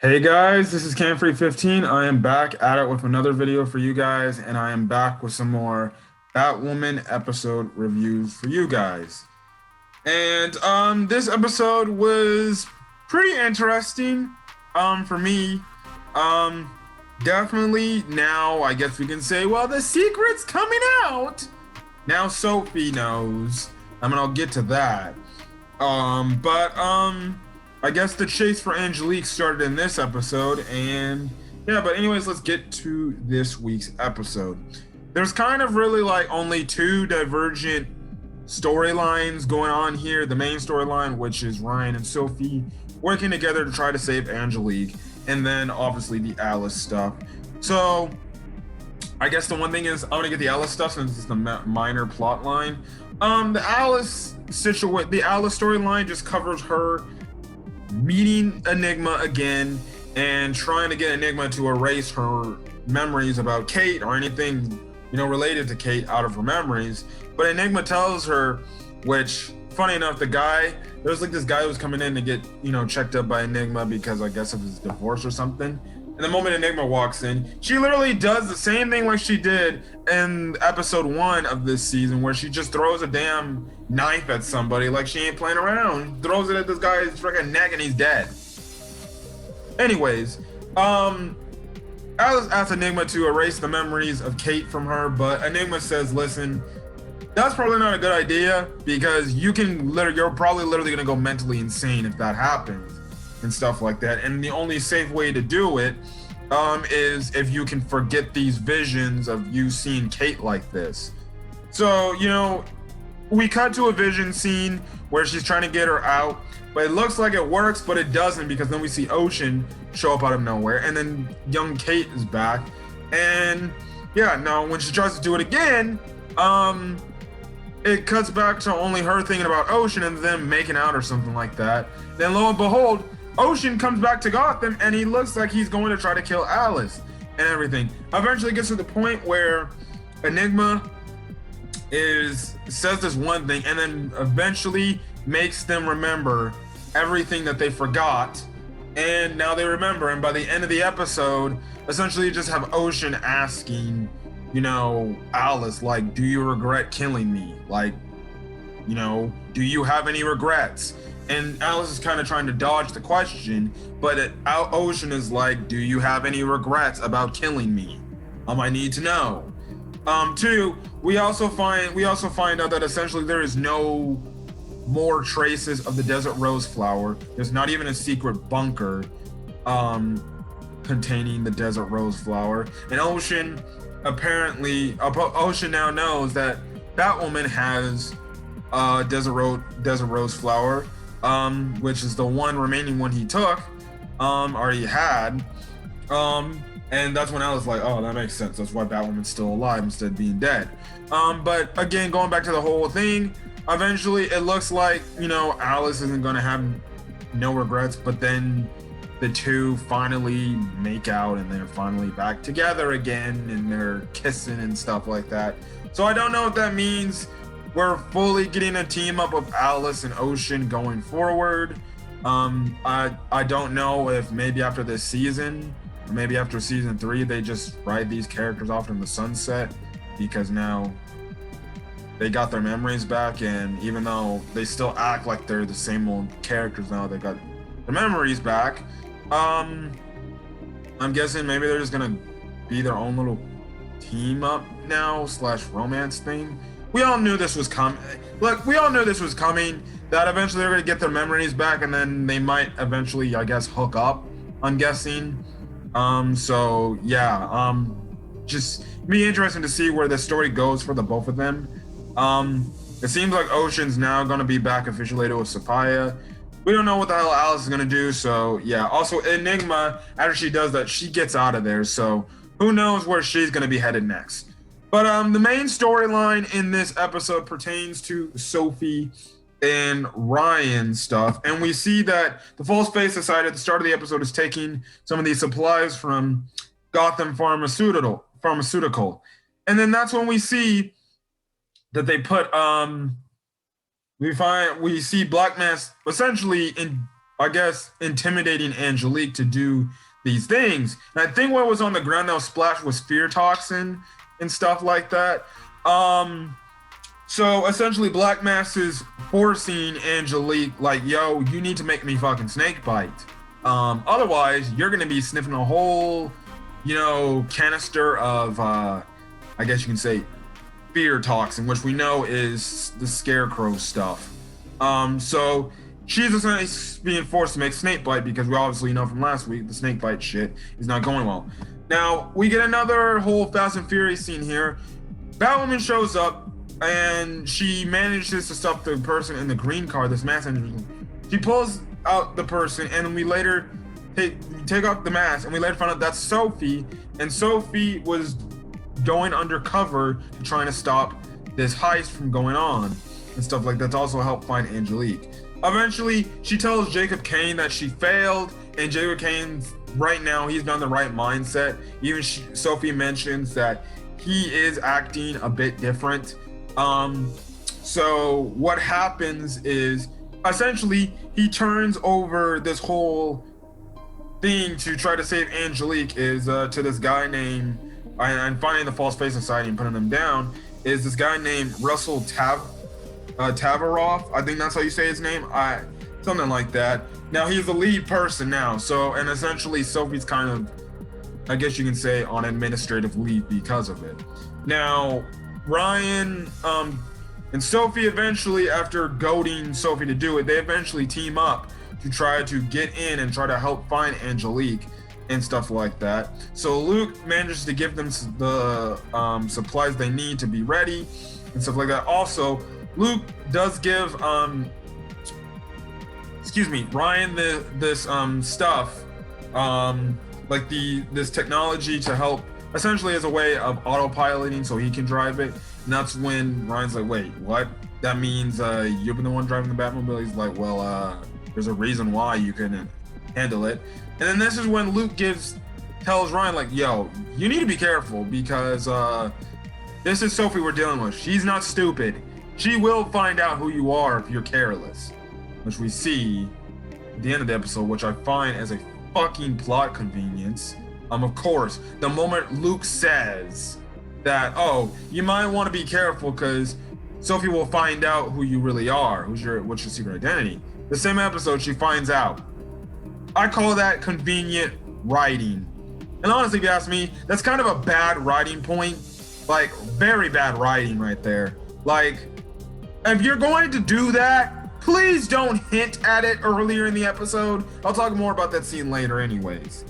Hey guys, this is Camfrey15. I am back at it with another video for you guys, and I am back with some more Batwoman episode reviews for you guys. And this episode was pretty interesting for me. Um Definitely now I guess we can say, well, the secret's coming out. Now Sophie knows. I'll get to that. But I guess the chase for Angelic started in this episode, and yeah, but anyways, let's get to this week's episode. There's kind of really like only two divergent storylines going on here. The main storyline, which is Ryan and Sophie working together to try to save Angelique, and then obviously the Alice stuff. So I guess the one thing is I'm gonna get the Alice stuff since it's the minor plot line. The Alice storyline just covers her meeting Enigma again and trying to get Enigma to erase her memories about Kate or anything, related to Kate out of her memories. But Enigma tells her, which, funny enough, there's like this guy who was coming in to get, checked up by Enigma because I guess of his divorce or something. And the moment Enigma walks in, she literally does the same thing like she did in episode 1 of this season, where she just throws a damn knife at somebody like she ain't playing around. Throws it at this guy's freaking neck and he's dead. Anyways, Alice asks Enigma to erase the memories of Kate from her, but Enigma says, listen, that's probably not a good idea because you're probably literally gonna go mentally insane if that happens and stuff like that. And the only safe way to do it is if you can forget these visions of you seeing Kate like this. So, we cut to a vision scene where she's trying to get her out, but it looks like it works, but it doesn't, because then we see Ocean show up out of nowhere, and then young Kate is back. And yeah, now when she tries to do it again, it cuts back to only her thinking about Ocean and them making out or something like that. Then lo and behold, Ocean comes back to Gotham and he looks like he's going to try to kill Alice and everything. Eventually gets to the point where Enigma says this one thing and then eventually makes them remember everything that they forgot, and now they remember. And by the end of the episode, essentially you just have Ocean asking, Alice, like, do you regret killing me? Like, do you have any regrets? And Alice is kind of trying to dodge the question, but Ocean is like, do you have any regrets about killing me? I need to know. Two, we also find out that essentially there is no more traces of the Desert Rose flower. There's not even a secret bunker containing the Desert Rose flower. And Ocean now knows that Batwoman has Desert Rose flower, which is the one remaining one he took, or he had. And that's when Alice like, oh, that makes sense. That's why Batwoman's still alive instead of being dead. But again, going back to the whole thing, eventually it looks like, Alice isn't going to have no regrets, but then the two finally make out and they're finally back together again and they're kissing and stuff like that. So I don't know what that means. We're fully getting a team up of Alice and Ocean going forward. I don't know if maybe after this season, or maybe after season 3, they just ride these characters off in the sunset, because now they got their memories back, and even though they still act like they're the same old characters now, they got their memories back. I'm guessing maybe they're just gonna be their own little team up now / romance thing. We all knew this was coming. Look, we all knew this was coming, that eventually they're gonna get their memories back and then they might eventually, I guess, hook up, I'm guessing. So yeah, just be interesting to see where the story goes for the both of them. It seems like Ocean's now gonna be back affiliated with Sapphire. We don't know what the hell Alice is gonna do, so yeah. Also, Enigma, after she does that, she gets out of there, so who knows where she's gonna be headed next. But the main storyline in this episode pertains to Sophie and Ryan stuff, and we see that the False Face Society at the start of the episode is taking some of these supplies from Gotham Pharmaceutical, and then that's when we see that they put we see Black Mask essentially I guess, intimidating Angelic to do these things. And I think what was on the ground that was splashed was fear toxin and stuff like that. So essentially, Black Mass is forcing Angelic, like, yo, you need to make me fucking snake bite. Otherwise, you're gonna be sniffing a whole, canister of, I guess you can say, fear toxin, which we know is the scarecrow stuff. So she's essentially being forced to make snake bite because we obviously know from last week the snake bite shit is not going well. Now we get another whole Fast and Furious scene here. Batwoman shows up and she manages to stop the person in the green car, this mask engine. She pulls out the person, and we later take off the mask, and we later find out that's Sophie, and Sophie was going undercover to trying to stop this heist from going on and stuff like that to also help find Angelic. Eventually, she tells Jacob Kane that she failed, and Jacob Kane, right now, he's not in the right mindset. Even Sophie mentions that he is acting a bit different. So what happens is essentially he turns over this whole thing to try to save Angelic is to this guy named, and finding the False Face Society and putting them down, is this guy named Russell Tavaroff. I think that's how you say his name. Something like that. Now he's the lead person now. So, and essentially Sophie's kind of, I guess you can say, on administrative leave because of it. Now, Ryan and Sophie eventually, after goading Sophie to do it, they eventually team up to try to get in and try to help find Angelic and stuff like that. So Luke manages to give them the supplies they need to be ready and stuff like that. Also, Luke does give Ryan this stuff, like this technology to help, essentially as a way of autopiloting so he can drive it. And that's when Ryan's like, wait, what? That means you've been the one driving the Batmobile? He's like, well, there's a reason why you couldn't handle it. And then this is when Luke tells Ryan, like, yo, you need to be careful because this is Sophie we're dealing with. She's not stupid. She will find out who you are if you're careless, which we see at the end of the episode, which I find as a fucking plot convenience. Of course, the moment Luke says that, oh, you might want to be careful because Sophie will find out who you really are, what's your secret identity. The same episode, she finds out. I call that convenient writing. And honestly, if you ask me, that's kind of a bad writing point. Like, very bad writing right there. Like, if you're going to do that, please don't hint at it earlier in the episode. I'll talk more about that scene later anyways.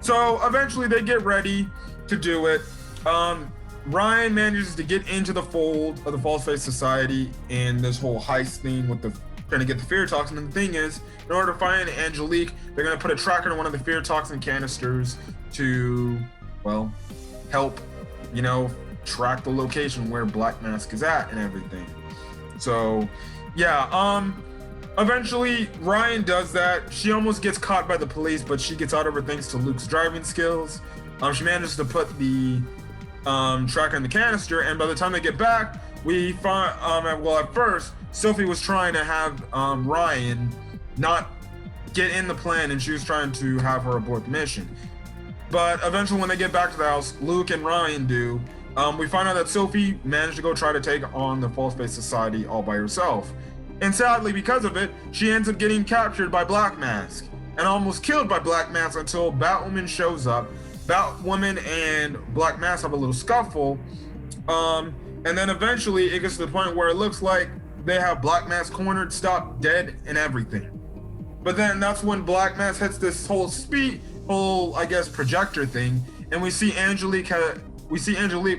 So eventually they get ready to do it. Ryan manages to get into the fold of the False Face Society and this whole heist thing with trying to get the fear toxin. And the thing is, in order to find Angelic, they're going to put a tracker in one of the fear toxin canisters to, well, help, track the location where Black Mask is at and everything. So, yeah, eventually Ryan does that. She almost gets caught by the police, but she gets out of her thanks to Luke's driving skills. She manages to put the tracker in the canister, and by the time they get back, we find, at first, Sophie was trying to have Ryan not get in the plan, and she was trying to have her abort the mission. But eventually, when they get back to the house, Luke and Ryan do. We find out that Sophie managed to go try to take on the False Face Society all by herself. And sadly, because of it, she ends up getting captured by Black Mask and almost killed by Black Mask until Batwoman shows up. Batwoman and Black Mask have a little scuffle. And then eventually it gets to the point where it looks like they have Black Mask cornered, stopped, dead, and everything. But then that's when Black Mask hits this whole projector thing, and we see Angelic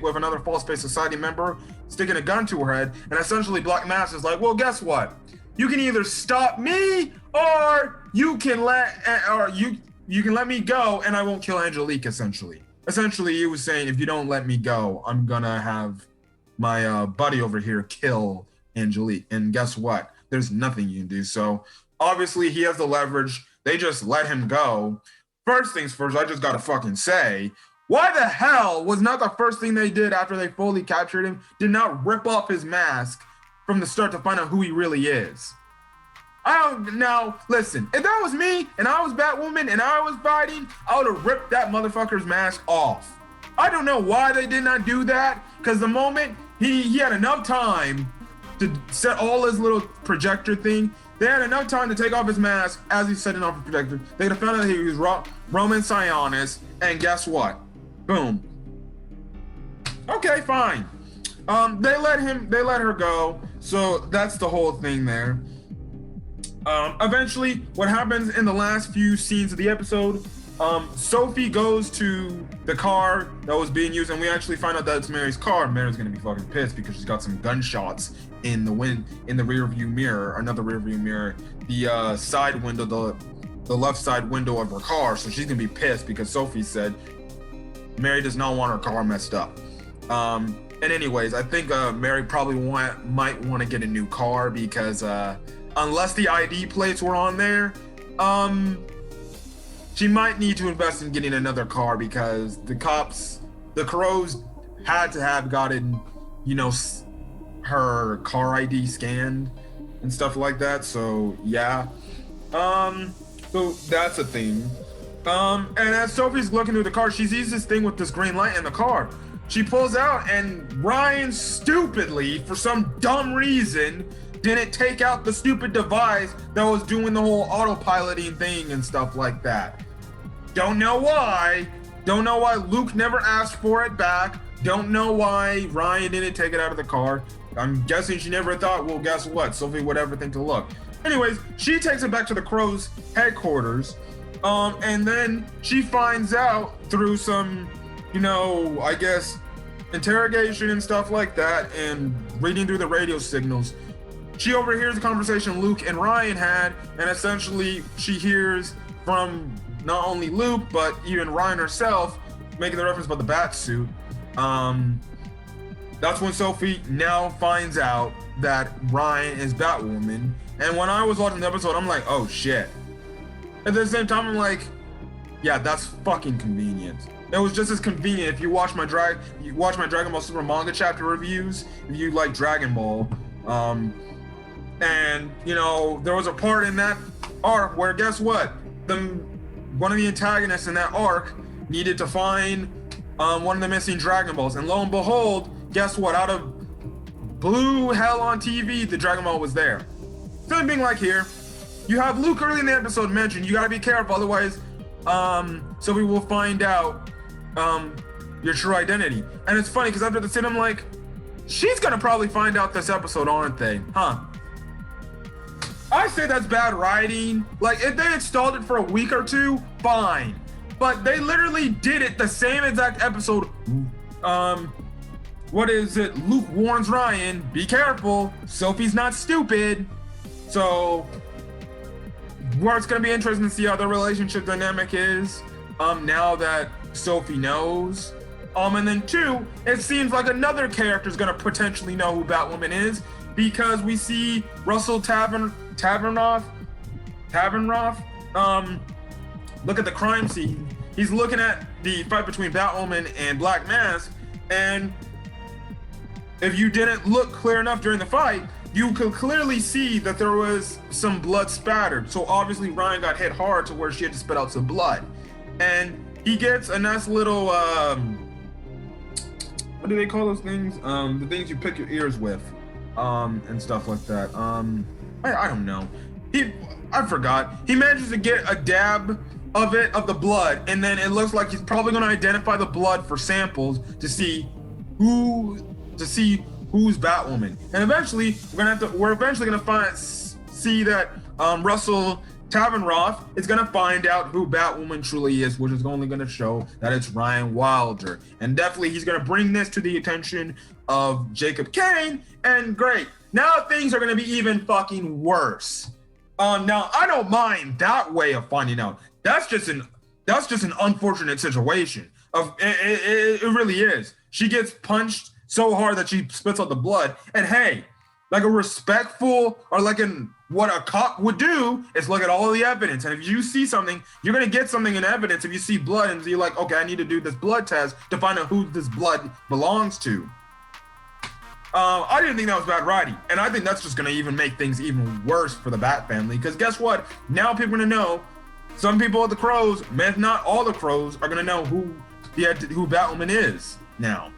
with another False Face Society member sticking a gun to her head, and essentially Black Mask is like, well, guess what? You can either stop me, or you can let me go, and I won't kill Angelic. Essentially, he was saying, if you don't let me go, I'm gonna have my buddy over here kill Angelic. And guess what? There's nothing you can do. So obviously, he has the leverage. They just let him go. First things first, I just gotta fucking say, why the hell was not the first thing they did after they fully captured him, did not rip off his mask from the start to find out who he really is? Now, listen, if that was me and I was Batwoman and I was fighting, I would have ripped that motherfucker's mask off. I don't know why they did not do that, because the moment he had enough time to set all his little projector thing, they had enough time to take off his mask as he's setting off the projector. They could have found out he was Roman Sionis, and guess what? Boom. Okay, fine. They let her go, so that's the whole thing there. Eventually, what happens in the last few scenes of the episode, Sophie goes to the car that was being used, and we actually find out that it's Mary's car. Mary's gonna be fucking pissed because she's got some gunshots in the rear view mirror, another rear view mirror, the side window, the left side window of her car. So she's gonna be pissed because Sophie said Mary does not want her car messed up. And anyways, I think Mary probably might want to get a new car because unless the ID plates were on there, she might need to invest in getting another car because the Crows had to have gotten, her car ID scanned and stuff like that. So yeah, so that's a thing. And as Sophie's looking through the car, she sees this thing with this green light in the car. She pulls out, and Ryan stupidly, for some dumb reason, didn't take out the stupid device that was doing the whole autopiloting thing and stuff like that. Don't know why. Don't know why Luke never asked for it back. Don't know why Ryan didn't take it out of the car. I'm guessing she never thought, well, guess what? Sophie would ever think to look. Anyways, she takes it back to the Crows' headquarters. And then she finds out through some, I guess, interrogation and stuff like that, and reading through the radio signals, she overhears the conversation Luke and Ryan had, and essentially she hears from not only Luke, but even Ryan herself making the reference about the bat suit. That's when Sophie now finds out that Ryan is Batwoman. And when I was watching the episode, I'm like, oh shit. At the same time, I'm like, yeah, that's fucking convenient. It was just as convenient if you watch my Dragon Ball Super manga chapter reviews, if you like Dragon Ball. And there was a part in that arc where, guess what? One of the antagonists in that arc needed to find one of the missing Dragon Balls, and lo and behold, guess what? Out of blue hell on TV, the Dragon Ball was there. Same thing like here. You have Luke early in the episode mentioned, you gotta be careful, otherwise, so we will find out your true identity. And it's funny because after the scene, I'm like, she's gonna probably find out this episode, aren't they? Huh? I say that's bad writing. Like, if they had stalled it for a week or two, fine. But they literally did it the same exact episode. What is it? Luke warns Ryan, be careful, Sophie's not stupid. So, where it's gonna be interesting to see how the relationship dynamic is, now that Sophie knows. And then two, it seems like another character is gonna potentially know who Batwoman is, because we see Russell Tavernoff, look at the crime scene. He's looking at the fight between Batwoman and Black Mask, and if you didn't look clear enough during the fight, you could clearly see that there was some blood spattered. So obviously Ryan got hit hard to where she had to spit out some blood. And he gets a nice little, what do they call those things? The things you pick your ears with, and stuff like that. I don't know. I forgot. He manages to get a dab of the blood, and then it looks like he's probably going to identify the blood for samples to see who's Batwoman. And eventually, we're eventually gonna see that Russell Tavernoff is gonna find out who Batwoman truly is, which is only gonna show that it's Ryan Wilder. And definitely, he's gonna bring this to the attention of Jacob Kane. And great, now things are gonna be even fucking worse. Now I don't mind that way of finding out. That's just an unfortunate situation. It really is. She gets punched so hard that she spits out the blood. And hey, like a respectful, or like what a cop would do is look at all of the evidence. And if you see something, you're gonna get something in evidence. If you see blood and you're like, okay, I need to do this blood test to find out who this blood belongs to. I didn't think that was bad writing, and I think that's just gonna even make things even worse for the Bat family. Because guess what? Now people are gonna know. Some people at the Crows, if not all the Crows, are gonna know who Batwoman is now.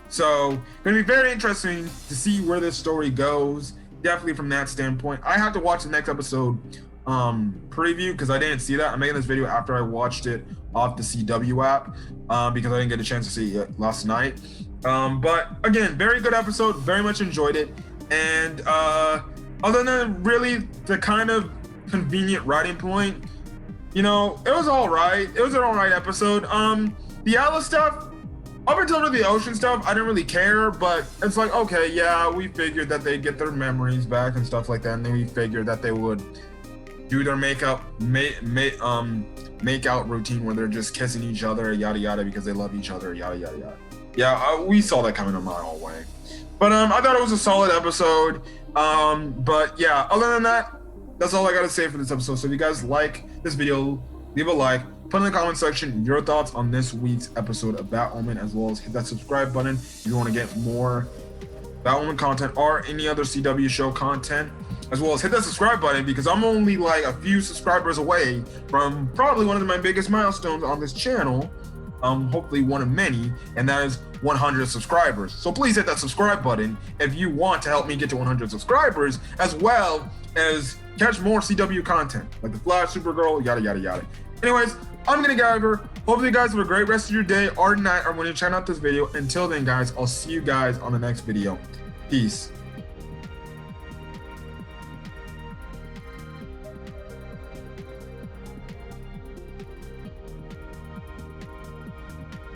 So gonna be very interesting to see where this story goes. Definitely from that standpoint. I have to watch the next episode preview because I didn't see that. I'm making this video after I watched it off the CW app because I didn't get a chance to see it last night. But again, very good episode. Very much enjoyed it. And other than really the kind of convenient writing point, you know, it was all right. It was an all right episode. The Atlas stuff, up until the ocean stuff, I didn't really care, but it's like, okay, yeah, we figured that they'd get their memories back and stuff like that, and then we figured that they would do their make out routine where they're just kissing each other, yada yada, because they love each other, yada yada yada. Yeah, we saw that coming a mile away. But I thought it was a solid episode. But yeah, other than that, that's all I gotta say for this episode. So if you guys like this video, leave a like. Put in the comment section your thoughts on this week's episode of Batwoman, as well as hit that subscribe button if you want to get more Batwoman content or any other CW show content, as well as hit that subscribe button because I'm only like a few subscribers away from probably one of my biggest milestones on this channel, hopefully one of many, and that is 100 subscribers. So please hit that subscribe button if you want to help me get to 100 subscribers, as well as catch more CW content like The Flash, Supergirl, yada yada yada. Anyways, I'm gonna get over. Hopefully you guys have a great rest of your day or night or when you check out this video. Until then, guys, I'll see you guys on the next video. Peace.